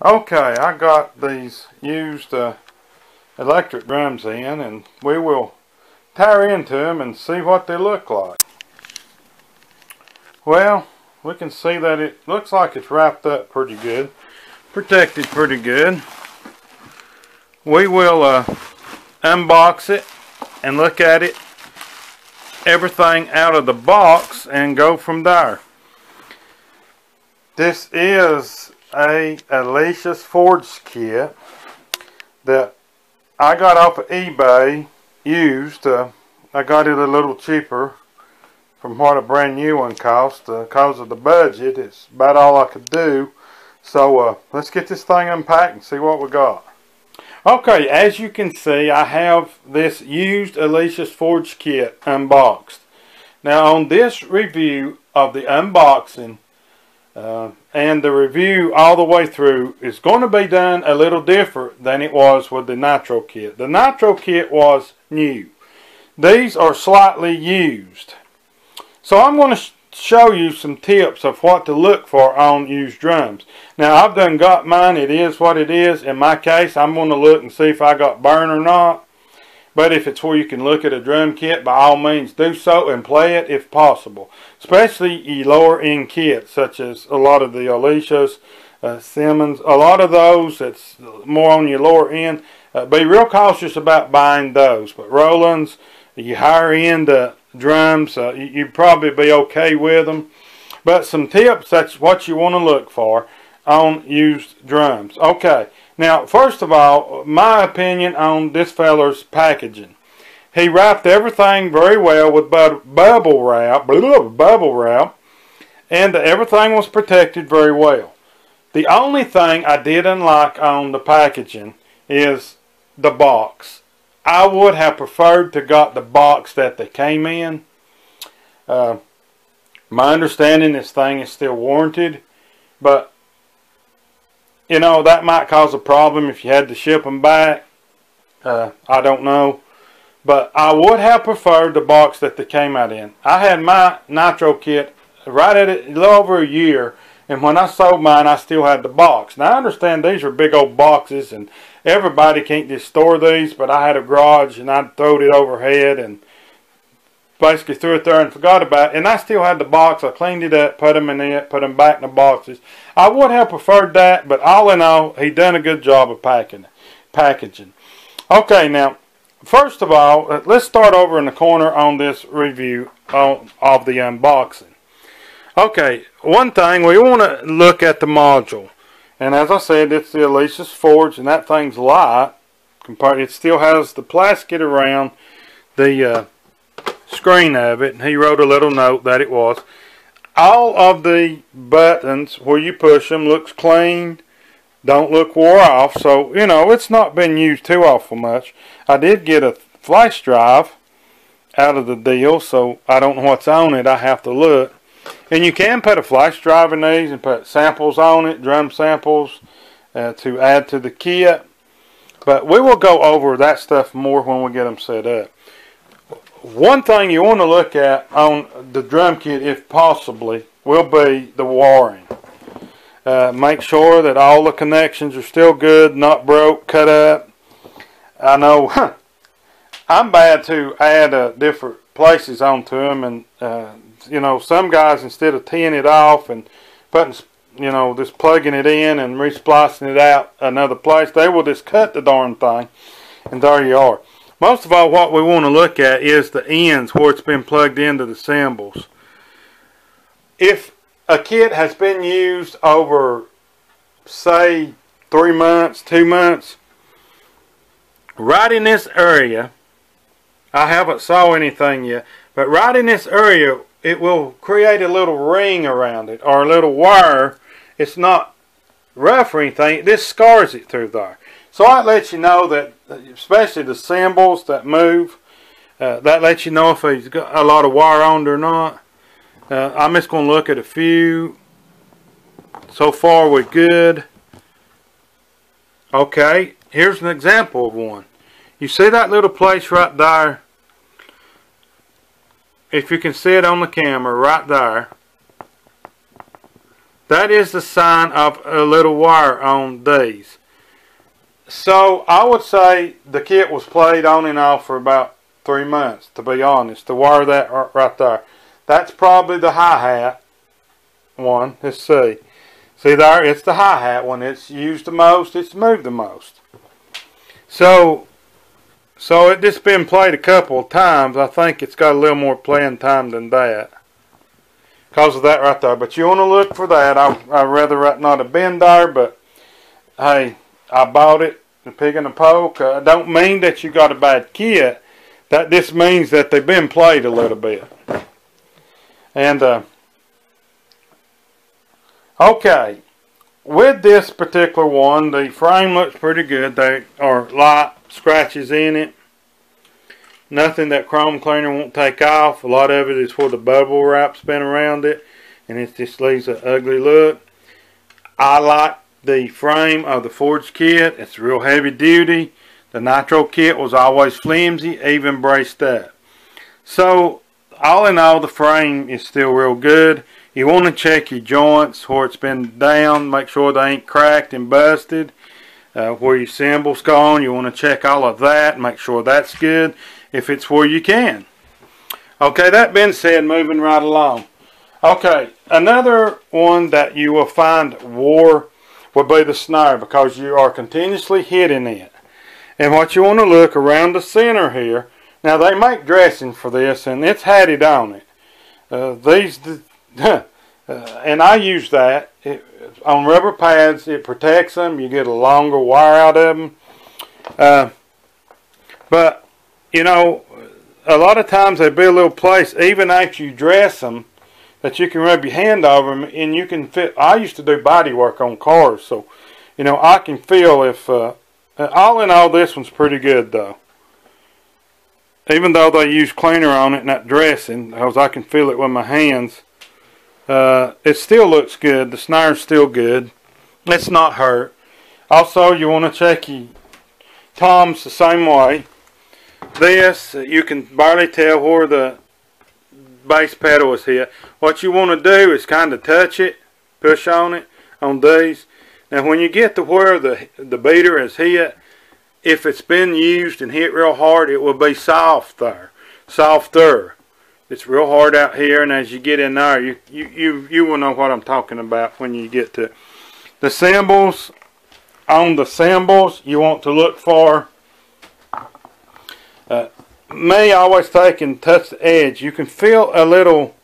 Okay, I got these used electric drums in, and we will tear into them and see what they look like. Well, we can see that it looks like it's wrapped up pretty good, protected pretty good. We will unbox it and look at it, everything out of the box, and go from there. This is a Alesis forge kit that I got off of eBay used. I got it a little cheaper from what a brand new one cost because of the budget. It's about all I could do. So let's get this thing unpacked and see what we got. Okay, as you can see, I have this used Alesis forge kit unboxed. Now on this review of the unboxing and the review all the way through is going to be done a little different than it was with the Nitro kit. The Nitro kit was new. These are slightly used. So I'm going to show you some tips of what to look for on used drums. Now I've done got mine. It is what it is. In my case, I'm going to look and see if I got burn or not. But if it's where you can look at a drum kit, by all means do so and play it if possible. Especially lower end kits such as a lot of the Alesis, Simmons, a lot of those that's more on your lower end. Be real cautious about buying those. But Roland's, your higher end drums, you'd probably be okay with them. But some tips, that's what you want to look for on used drums. Okay. Now, first of all, my opinion on this feller's packaging. He wrapped everything very well with bubble wrap, and everything was protected very well. The only thing I didn't like on the packaging is the box. I would have preferred to got the box that they came in. My understanding, this thing is still warranted, but you know, that might cause a problem if you had to ship them back. I don't know. But I would have preferred the box that they came out in. I had my Nitro kit right at a little over a year. And when I sold mine, I still had the box. Now, I understand these are big old boxes. And everybody can't just store these. But I had a garage and I throwed it overhead. And basically threw it there and forgot about it. And I still had the box. I cleaned it up, put them in it, put them back in the boxes. I would have preferred that, but all in all, he done a good job of packaging. Okay, now, first of all, let's start over in the corner on this review of the unboxing. Okay, one thing, we want to look at the module. And as I said, it's the Alesis forge, and that thing's light. It still has the plastic around the screen of it, and he wrote a little note that it was. All of the buttons where you push them looks clean, don't look wore off, so you know it's not been used too awful much. I did get a flash drive out of the deal, so I don't know what's on it. I have to look. And you can put a flash drive in these and put samples on it, drum samples to add to the kit. But we will go over that stuff more when we get them set up. One thing you want to look at on the drum kit, if possibly, will be the wiring. Make sure that all the connections are still good, not broke, cut up. I know I'm bad to add different places onto them, and you know, some guys, instead of teeing it off and putting, you know, just plugging it in and resplicing it out another place, they will just cut the darn thing, and there you are. Most of all, what we want to look at is the ends where it's been plugged into the cymbals. If a kit has been used over, say, 3 months, 2 months, right in this area, I haven't saw anything yet, but right in this area, it will create a little ring around it, or a little wire. It's not rough or anything, it just scars it through there. So that lets you know that, especially the cymbals that move, that lets you know if he's got a lot of wire on it or not. I'm just going to look at a few. So far we're good. Okay, here's an example of one. You see that little place right there? If you can see it on the camera, right there. that is the sign of a little wear on these. So I would say the kit was played on and off for about 3 months, to be honest, to wear that right there. That's probably the hi-hat one. Let's see. See there, it's the hi-hat one. It's used the most, it's moved the most. So it just been played a couple of times. I think it's got a little more playing time than that, because of that right there. But you want to look for that. I'd rather not have been there, but hey, I bought it, the pig and the poke. Don't mean that you got a bad kit. That just means that they've been played a little bit. And okay, with this particular one, the frame looks pretty good. There are light scratches in it. Nothing that chrome cleaner won't take off. A lot of it is where the bubble wrap's been around it, and it just leaves an ugly look. I like the frame of the forged kit. It's real heavy duty. The nitro kit was always flimsy, even braced up. So all in all, the frame is still real good. You want to check your joints where it's been down, make sure they ain't cracked and busted. Where your cymbal's gone, you want to check all of that, make sure that's good if it's where you can. Okay, that being said, moving right along. Okay, another one that you will find wore will be the snare, because you are continuously hitting it. And what you want to look around the center here. Now they make dressing for this, and it's had it on it. And I use that on rubber pads. It protects them. You get a longer wire out of them. But you know, a lot of times there'll be a little place, even after you dress them, that you can rub your hand over them, and you can fit. I used to do body work on cars, so you know I can feel if. All in all, this one's pretty good though. Even though they use cleaner on it, not dressing, because I can feel it with my hands. It still looks good. The snare's still good. It's not hurt. Also, you want to check your toms the same way. This, you can barely tell where the bass pedal is hit. What you want to do is kind of touch it, push on it, on these. Now when you get to where the beater is hit, if it's been used and hit real hard, it will be soft there. Softer. It's real hard out here, and as you get in there, you will know what I'm talking about when you get to the cymbals. On the cymbals, you want to look for me always take and touch the edge. You can feel a little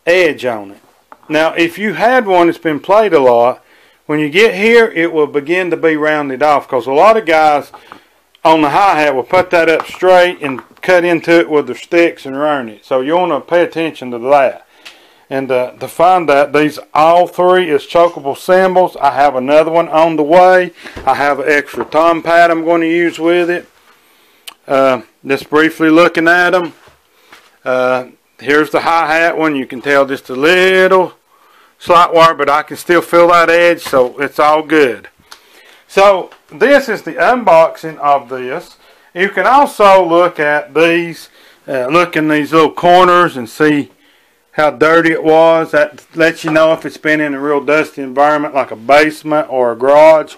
edge on it. Now if you had one that's been played a lot, when you get here it will begin to be rounded off, because a lot of guys on the hi-hat will put that up straight and cut into it with their sticks and ruin it. So you want to pay attention to that. And to find that, these all three is chokeable cymbals. I have another one on the way. I have an extra tom pad I'm going to use with it. Just briefly looking at them. Here's the hi-hat one. You can tell just a little slight wear, but I can still feel that edge, so it's all good. So this is the unboxing of this. You can also look at these, look in these little corners and see how dirty it was. That lets you know if it's been in a real dusty environment like a basement or a garage.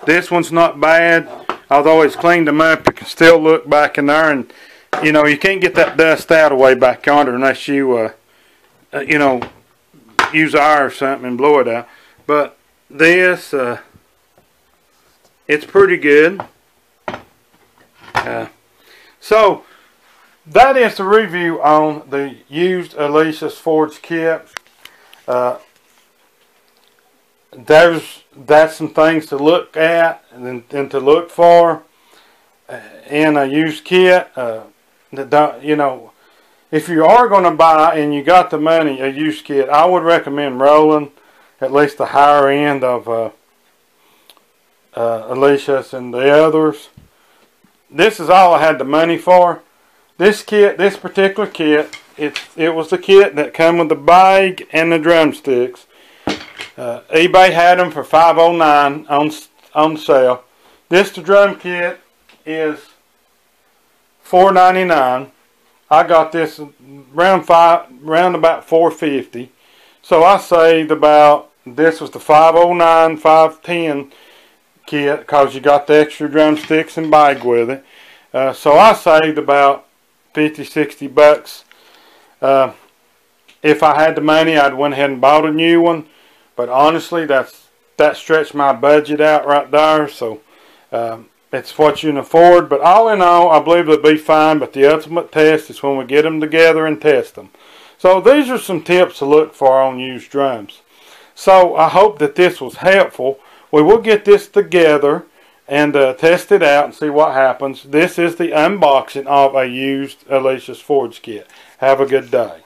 This one's not bad. Although it's cleaned them up, you can still look back in there, and you know you can't get that dust out of the way back yonder unless you you know, use air or something and blow it out. But this it's pretty good. So that is the review on the used Alesis forged kit. That's some things to look at and to look for in a used kit. You know, if you are going to buy and you got the money a used kit, I would recommend rolling at least the higher end of Alesis and the others. This is all I had the money for. This kit, this particular kit, it was the kit that come with the bag and the drumsticks. eBay had them for $5.09 on sale. This the drum kit is $4.99. I got this around about $4.50. So I saved about, this was the 509, 510 kit, because you got the extra drumsticks and bag with it. So I saved about 50, 60 bucks. If I had the money, I'd went ahead and bought a new one. But honestly, that stretched my budget out right there. So it's what you can afford. But all in all, I believe they'll be fine. But the ultimate test is when we get them together and test them. So these are some tips to look for on used drums. So I hope that this was helpful. We will get this together and test it out and see what happens. This is the unboxing of a used Alesis Forge kit. Have a good day.